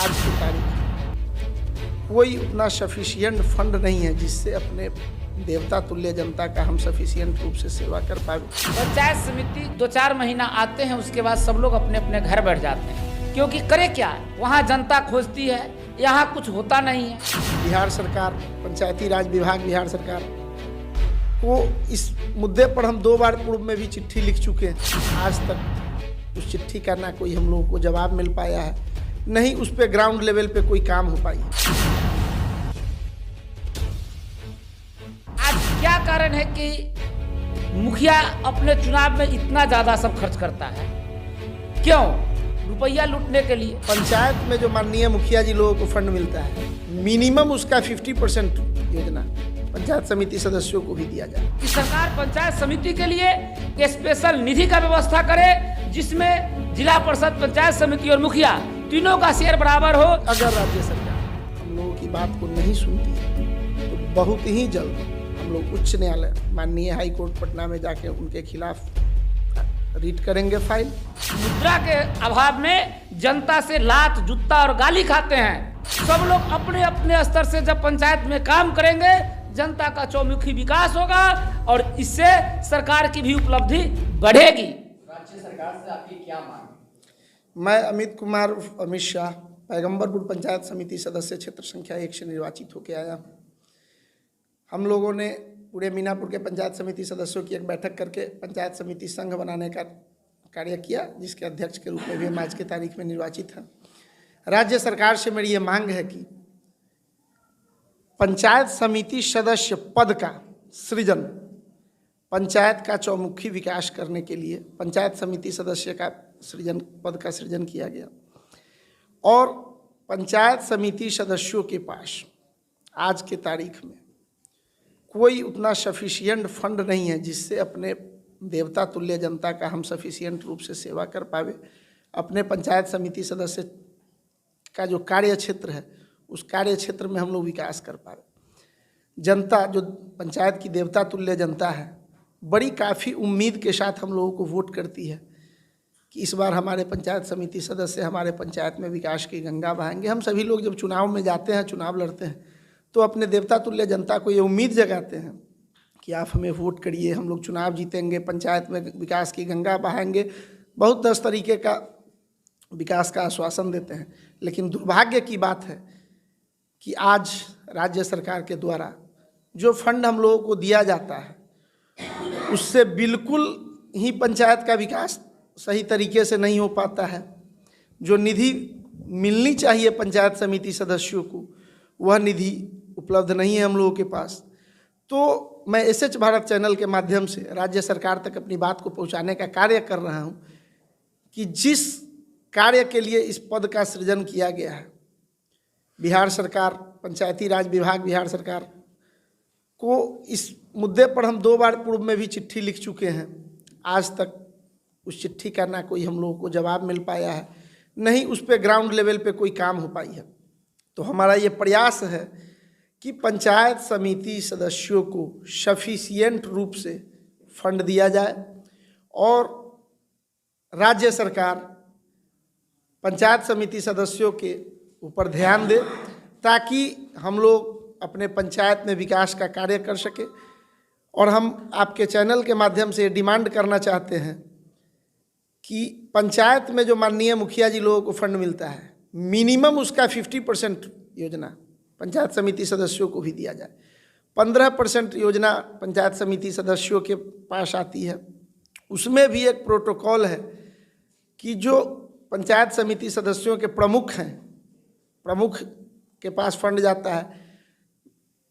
आज की तारीख कोई उतना सफिशिएंट फंड नहीं है जिससे अपने देवता तुल्य जनता का हम सफिशिएंट रूप से सेवा कर पाए। पंचायत समिति 2-4 महीना आते हैं, उसके बाद सब लोग अपने अपने घर बैठ जाते हैं, क्योंकि करे क्या, वहाँ जनता खोजती है, यहाँ कुछ होता नहीं है। बिहार सरकार, पंचायती राज विभाग बिहार सरकार को इस मुद्दे पर हम 2 बार पूर्व में भी चिट्ठी लिख चुके हैं। आज तक उस चिट्ठी का ना कोई हम लोगों को जवाब मिल पाया है, नहीं उस पर ग्राउंड लेवल पे कोई काम हो पाई। आज क्या कारण है कि मुखिया अपने चुनाव में इतना ज्यादा सब खर्च करता है? क्यों? रुपया लूटने के लिए। पंचायत में जो माननीय मुखिया जी लोगों को फंड मिलता है, मिनिमम उसका 50% योजना पंचायत समिति सदस्यों को भी दिया जाए। कि सरकार पंचायत समिति के लिए एक स्पेशल निधि का व्यवस्था करे, जिसमें जिला परिषद, पंचायत समिति और मुखिया तीनों का शेयर बराबर हो। अगर राज्य सरकार हम लोगों की बात को नहीं सुनती है तो बहुत ही जल्द हम लोग उच्च न्यायालय, माननीय हाई कोर्ट पटना में जाके उनके खिलाफ रीट करेंगे फाइल। मुद्रा के अभाव में जनता से लात, जूता और गाली खाते हैं। सब लोग अपने अपने स्तर से जब पंचायत में काम करेंगे, जनता का चौमुखी विकास होगा और इससे सरकार की भी उपलब्धि बढ़ेगी। राज्य सरकार से आपकी क्या मांग है? मैं अमित कुमार उर्फ अमित शाह, पैगंबरपुर पंचायत समिति सदस्य क्षेत्र संख्या 1 से निर्वाचित होकर आया। हम लोगों ने पूरे मीनापुर के पंचायत समिति सदस्यों की एक बैठक करके पंचायत समिति संघ बनाने का कार्य किया, जिसके अध्यक्ष के रूप में भी हम आज की तारीख में निर्वाचित हैं। राज्य सरकार से मेरी ये मांग है कि पंचायत समिति सदस्य पद का सृजन, पंचायत का चौमुखी विकास करने के लिए पंचायत समिति सदस्य का सृजन, पद का सृजन किया गया और पंचायत समिति सदस्यों के पास आज के तारीख में कोई उतना सफिशिएंट फंड नहीं है जिससे अपने देवता तुल्य जनता का हम सफिशिएंट रूप से सेवा कर पावे। अपने पंचायत समिति सदस्य का जो कार्य क्षेत्र है, उस कार्य क्षेत्र में हम लोग विकास कर पावे। जनता, जो पंचायत की देवता तुल्य जनता है, बड़ी काफ़ी उम्मीद के साथ हम लोगों को वोट करती है कि इस बार हमारे पंचायत समिति सदस्य हमारे पंचायत में विकास की गंगा बहाएंगे। हम सभी लोग जब चुनाव में जाते हैं, चुनाव लड़ते हैं, तो अपने देवता तुल्य जनता को ये उम्मीद जगाते हैं कि आप हमें वोट करिए, हम लोग चुनाव जीतेंगे, पंचायत में विकास की गंगा बहाएंगे। बहुत 10 तरीके का विकास का आश्वासन देते हैं, लेकिन दुर्भाग्य की बात है कि आज राज्य सरकार के द्वारा जो फंड हम लोगों को दिया जाता है, उससे बिल्कुल ही पंचायत का विकास सही तरीके से नहीं हो पाता है। जो निधि मिलनी चाहिए पंचायत समिति सदस्यों को, वह निधि उपलब्ध नहीं है हम लोगों के पास। तो मैं एसएच भारत चैनल के माध्यम से राज्य सरकार तक अपनी बात को पहुंचाने का कार्य कर रहा हूं कि जिस कार्य के लिए इस पद का सृजन किया गया है, बिहार सरकार, पंचायती राज विभाग बिहार सरकार को इस मुद्दे पर हम 2 बार पूर्व में भी चिट्ठी लिख चुके हैं। आज तक उस चिट्ठी का ना कोई हम लोगों को जवाब मिल पाया है, नहीं उस पर ग्राउंड लेवल पे कोई काम हो पाई है। तो हमारा ये प्रयास है कि पंचायत समिति सदस्यों को सफिशिएंट रूप से फंड दिया जाए और राज्य सरकार पंचायत समिति सदस्यों के ऊपर ध्यान दे, ताकि हम लोग अपने पंचायत में विकास का कार्य कर सके। और हम आपके चैनल के माध्यम से डिमांड करना चाहते हैं कि पंचायत में जो माननीय मुखिया जी लोगों को फंड मिलता है, मिनिमम उसका 50% योजना पंचायत समिति सदस्यों को भी दिया जाए। 15% योजना पंचायत समिति सदस्यों के पास आती है, उसमें भी एक प्रोटोकॉल है कि जो पंचायत समिति सदस्यों के प्रमुख हैं, प्रमुख के पास फंड जाता है।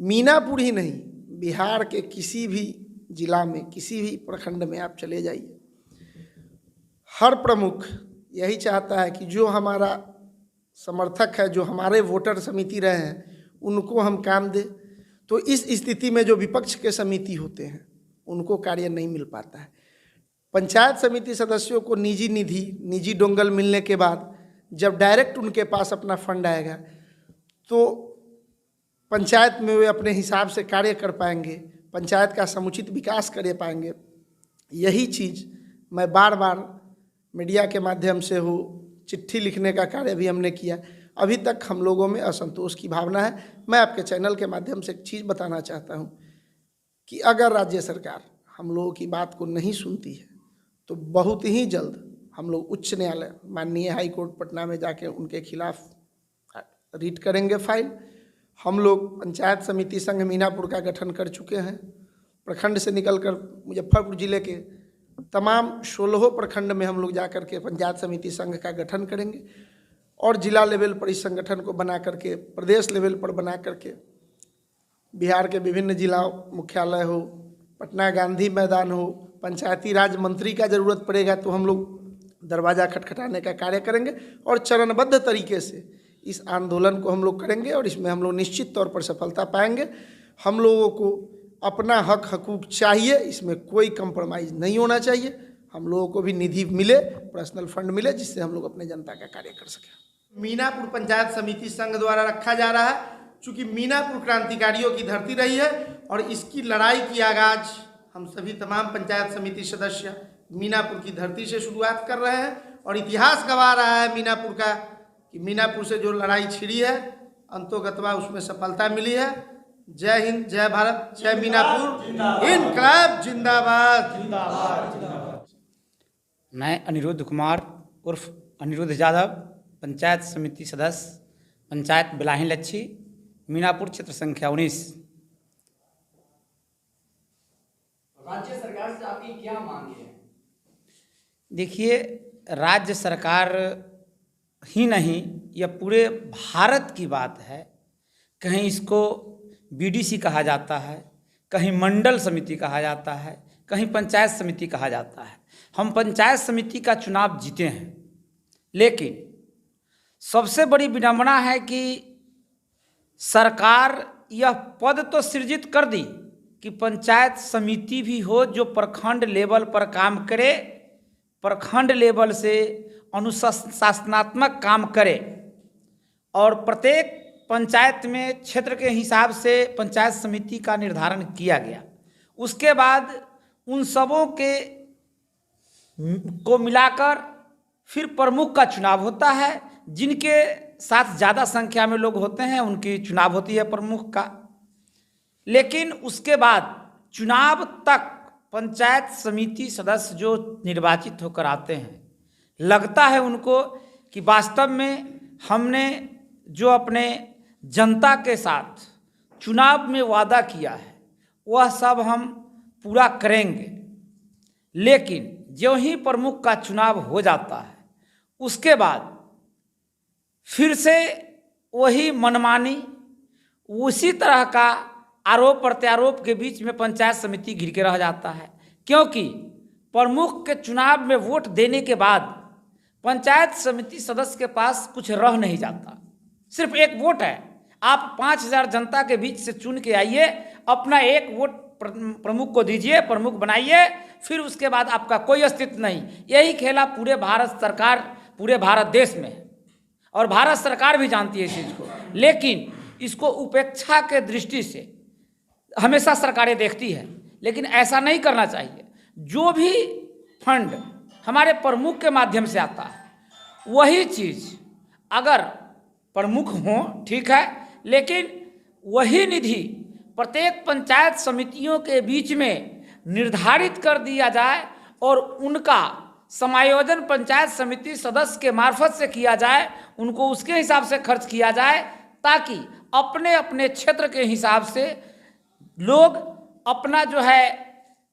मीनापुर ही नहीं, बिहार के किसी भी जिला में, किसी भी प्रखंड में आप चले जाइए, हर प्रमुख यही चाहता है कि जो हमारा समर्थक है, जो हमारे वोटर समिति रहे हैं, उनको हम काम दें। तो इस स्थिति में जो विपक्ष के समिति होते हैं, उनको कार्य नहीं मिल पाता है। पंचायत समिति सदस्यों को निजी निधि, निजी डोंगल मिलने के बाद जब डायरेक्ट उनके पास अपना फंड आएगा, तो पंचायत में वे अपने हिसाब से कार्य कर पाएंगे, पंचायत का समुचित विकास कर पाएंगे। यही चीज़ मैं बार बार मीडिया के माध्यम से हो, चिट्ठी लिखने का कार्य भी हमने किया अभी तक हम लोगों में असंतोष की भावना है। मैं आपके चैनल के माध्यम से एक चीज़ बताना चाहता हूँ कि अगर राज्य सरकार हम लोगों की बात को नहीं सुनती है तो बहुत ही जल्द हम लोग उच्च न्यायालय माननीय हाई कोर्ट पटना में जाके उनके खिलाफ रीट करेंगे फाइल। हम लोग पंचायत समिति संघ मीनापुर का गठन कर चुके हैं। प्रखंड से निकलकर मुजफ्फरपुर जिले के तमाम 16 प्रखंड में हम लोग जाकर के पंचायत समिति संघ का गठन करेंगे और जिला लेवल पर इस संगठन को बना करके, प्रदेश लेवल पर बना करके बिहार के विभिन्न जिला मुख्यालय हो, पटना गांधी मैदान हो, पंचायती राज मंत्री का ज़रूरत पड़ेगा तो हम लोग दरवाज़ा खटखटाने का कार्य करेंगे और चरणबद्ध तरीके से इस आंदोलन को हम लोग करेंगे और इसमें हम लोग निश्चित तौर पर सफलता पाएंगे। हम लोगों को अपना हक हकूक चाहिए, इसमें कोई कंप्रोमाइज़ नहीं होना चाहिए। हम लोगों को भी निधि मिले, पर्सनल फंड मिले, जिससे हम लोग अपने जनता का कार्य कर सकें। मीनापुर पंचायत समिति संघ द्वारा रखा जा रहा है, चूँकि मीनापुर क्रांतिकारियों की धरती रही है और इसकी लड़ाई की आगाज हम सभी तमाम पंचायत समिति सदस्य मीनापुर की धरती से शुरुआत कर रहे हैं और इतिहास गवा रहा है मीनापुर का कि मीनापुर से जो लड़ाई छिड़ी है अंतोगत्वा उसमें सफलता मिली है। जय हिंद, जय भारत, जय मीनापुर, इनकलाब जिंदाबाद। मैं अनिरुद्ध कुमार उर्फ अनिरुद्ध यादव, पंचायत समिति सदस्य, पंचायत बिलाही लच्छी, मीनापुर क्षेत्र संख्या 19। राज्य सरकार से आपकी क्या मांग है? देखिए, राज्य सरकार ही नहीं, यह पूरे भारत की बात है। कहीं इसको बीडीसी कहा जाता है, कहीं मंडल समिति कहा जाता है, कहीं पंचायत समिति कहा जाता है। हम पंचायत समिति का चुनाव जीते हैं, लेकिन सबसे बड़ी विडंबना है कि सरकार यह पद तो सृजित कर दी कि पंचायत समिति भी हो जो प्रखंड लेवल पर काम करे, प्रखंड लेवल से अनुशासनात्मक काम करे और प्रत्येक पंचायत में क्षेत्र के हिसाब से पंचायत समिति का निर्धारण किया गया। उसके बाद उन सबों को मिलाकर फिर प्रमुख का चुनाव होता है। जिनके साथ ज़्यादा संख्या में लोग होते हैं उनकी चुनाव होती है प्रमुख का। लेकिन उसके बाद चुनाव तक पंचायत समिति सदस्य जो निर्वाचित होकर आते हैं, लगता है उनको कि वास्तव में हमने जो अपने जनता के साथ चुनाव में वादा किया है वह सब हम पूरा करेंगे। लेकिन जो ही प्रमुख का चुनाव हो जाता है उसके बाद फिर से वही मनमानी, उसी तरह का आरोप प्रत्यारोप के बीच में पंचायत समिति घिर के रह जाता है। क्योंकि प्रमुख के चुनाव में वोट देने के बाद पंचायत समिति सदस्य के पास कुछ रह नहीं जाता, सिर्फ एक वोट है। आप 5000 जनता के बीच से चुन के आइए, अपना एक वोट प्रमुख को दीजिए, प्रमुख बनाइए, फिर उसके बाद आपका कोई अस्तित्व नहीं। यही खेला पूरे भारत सरकार, पूरे भारत देश में है और भारत सरकार भी जानती है इस चीज़ को। लेकिन इसको उपेक्षा के दृष्टि से हमेशा सरकारें देखती है, लेकिन ऐसा नहीं करना चाहिए। जो भी फंड हमारे प्रमुख के माध्यम से आता है वही चीज़ अगर प्रमुख हो ठीक है, लेकिन वही निधि प्रत्येक पंचायत समितियों के बीच में निर्धारित कर दिया जाए और उनका समायोजन पंचायत समिति सदस्य के मार्फत से किया जाए, उनको उसके हिसाब से खर्च किया जाए, ताकि अपने अपने क्षेत्र के हिसाब से लोग अपना जो है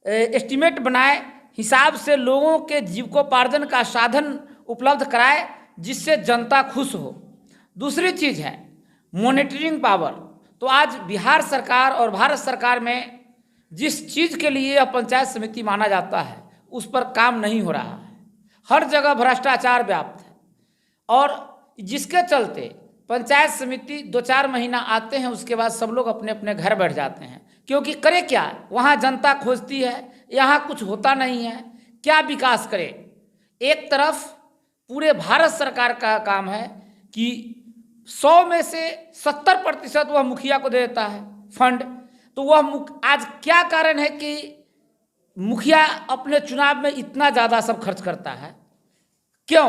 एस्टीमेट बनाए, हिसाब से लोगों के जीविकोपार्जन का साधन उपलब्ध कराए, जिससे जनता खुश हो। दूसरी चीज़ है मॉनिटरिंग पावर। तो आज बिहार सरकार और भारत सरकार में जिस चीज़ के लिए यह पंचायत समिति माना जाता है उस पर काम नहीं हो रहा है। हर जगह भ्रष्टाचार व्याप्त है और जिसके चलते पंचायत समिति 2-4 महीना आते हैं, उसके बाद सब लोग अपने अपने घर बैठ जाते हैं। क्योंकि करे क्या, वहाँ जनता खोजती है, यहाँ कुछ होता नहीं है, क्या विकास करे। एक तरफ पूरे भारत सरकार का काम है कि 100 में से 70% वह मुखिया को दे देता है फंड। तो वह आज क्या कारण है कि मुखिया अपने चुनाव में इतना ज़्यादा सब खर्च करता है? क्यों?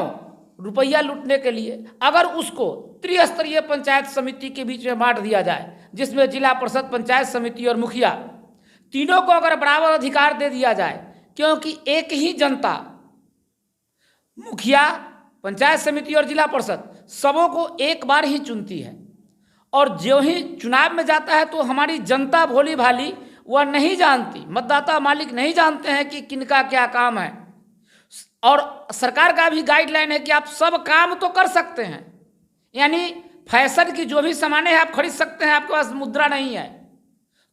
रुपया लूटने के लिए। अगर उसको त्रिस्तरीय पंचायत समिति के बीच में बांट दिया जाए, जिसमें जिला परिषद, पंचायत समिति और मुखिया तीनों को अगर बराबर अधिकार दे दिया जाए, क्योंकि एक ही जनता मुखिया, पंचायत समिति और जिला परिषद सबों को एक बार ही चुनती है, और जो ही चुनाव में जाता है तो हमारी जनता भोली भाली वह नहीं जानती, मतदाता मालिक नहीं जानते हैं कि किनका क्या काम है। और सरकार का भी गाइडलाइन है कि आप सब काम तो कर सकते हैं, यानी फैशन की जो भी सामानें हैं आप खरीद सकते हैं, आपके पास मुद्रा नहीं है।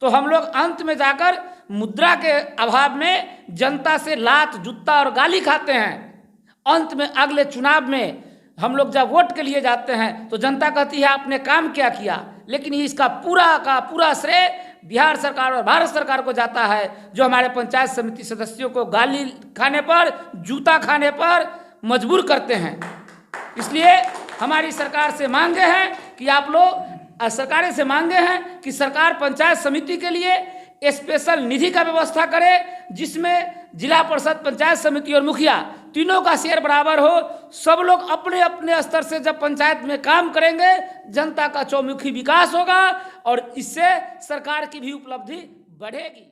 तो हम लोग अंत में जाकर मुद्रा के अभाव में जनता से लात, जूता और गाली खाते हैं। अंत में अगले चुनाव में हम लोग जब वोट के लिए जाते हैं तो जनता कहती है आपने काम क्या किया, लेकिन इसका पूरा का पूरा श्रेय बिहार सरकार और भारत सरकार को जाता है, जो हमारे पंचायत समिति सदस्यों को गाली खाने पर, जूता खाने पर मजबूर करते हैं। इसलिए हमारी सरकार से मांगे हैं कि आप लोग, सरकारें से मांगे हैं कि सरकार पंचायत समिति के लिए स्पेशल निधि का व्यवस्था करे, जिसमें जिला परिषद, पंचायत समिति और मुखिया तीनों का शेयर बराबर हो। सब लोग अपने अपने स्तर से जब पंचायत में काम करेंगे, जनता का चौमुखी विकास होगा और इससे सरकार की भी उपलब्धि बढ़ेगी।